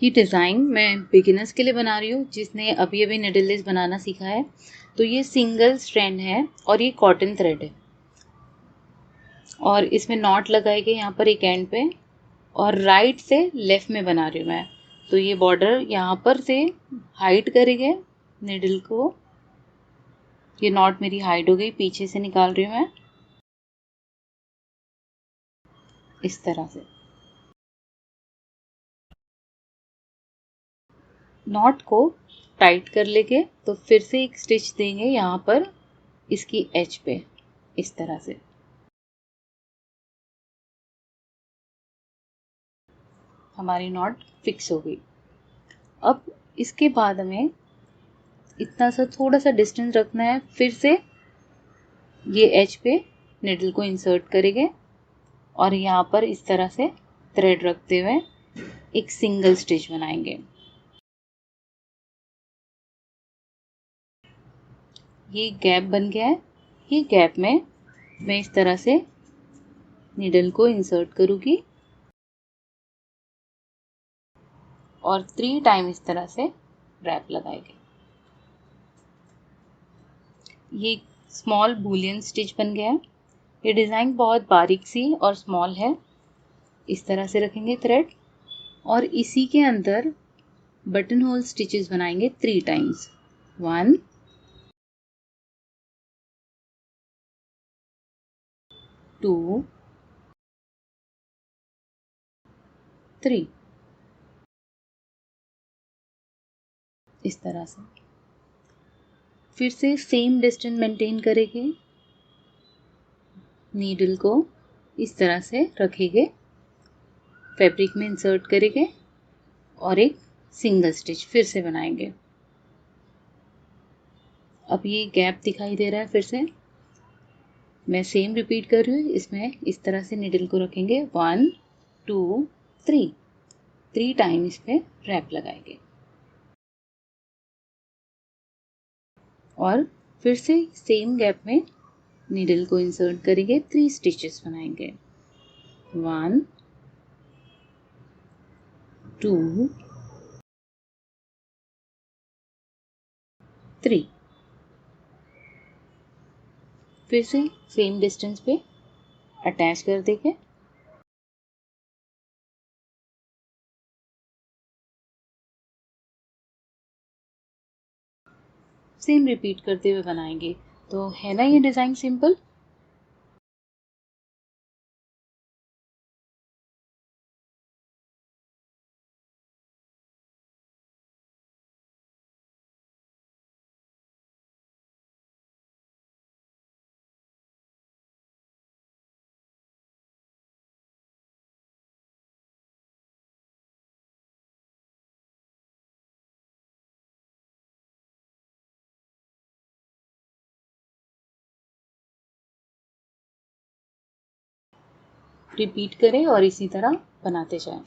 ये डिज़ाइन मैं बिगिनर्स के लिए बना रही हूँ जिसने अभी अभी निडल लेस बनाना सीखा है। तो ये सिंगल स्ट्रैंड है और ये कॉटन थ्रेड है और इसमें नॉट लगाएंगे यहाँ पर एक एंड पे और राइट से लेफ्ट में बना रही हूँ मैं। तो ये बॉर्डर यहाँ पर से हाइड करेंगे निडल को। ये नॉट मेरी हाइड हो गई, पीछे से निकाल रही हूँ मैं इस तरह से। नॉट को टाइट कर लेके तो फिर से एक स्टिच देंगे यहाँ पर इसकी एज पे इस तरह से। हमारी नॉट फिक्स हो गई। अब इसके बाद हमें इतना सा थोड़ा सा डिस्टेंस रखना है। फिर से ये एज पे निडल को इंसर्ट करेंगे और यहाँ पर इस तरह से थ्रेड रखते हुए एक सिंगल स्टिच बनाएंगे। ये गैप बन गया है। ये गैप में मैं इस तरह से निडल को इंसर्ट करूँगी और 3 टाइम इस तरह से रैप लगाएंगे। ये स्मॉल बूलियन स्टिच बन गया है। ये डिज़ाइन बहुत बारीक सी और स्मॉल है। इस तरह से रखेंगे थ्रेड और इसी के अंदर बटन होल स्टिचेस बनाएंगे 3 टाइम्स। 1 2 3 इस तरह से। फिर से सेम डिस्टेंस मेंटेन करेंगे। नीडल को इस तरह से रखेंगे, फैब्रिक में इंसर्ट करेंगे और एक सिंगल स्टिच फिर से बनाएंगे। अब ये गैप दिखाई दे रहा है। फिर से मैं सेम रिपीट कर रही हूँ। इसमें इस तरह से नीडल को रखेंगे 1 2 3 टाइम इस पे रैप लगाएंगे और फिर से सेम गैप में नीडल को इंसर्ट करेंगे, 3 स्टिचेस बनाएंगे। 1 2 3। फिर से सेम डिस्टेंस पे अटैच कर देंगे। सेम रिपीट करते हुए बनाएंगे। तो है ना ये डिज़ाइन सिंपल। रिपीट करें और इसी तरह बनाते जाएं।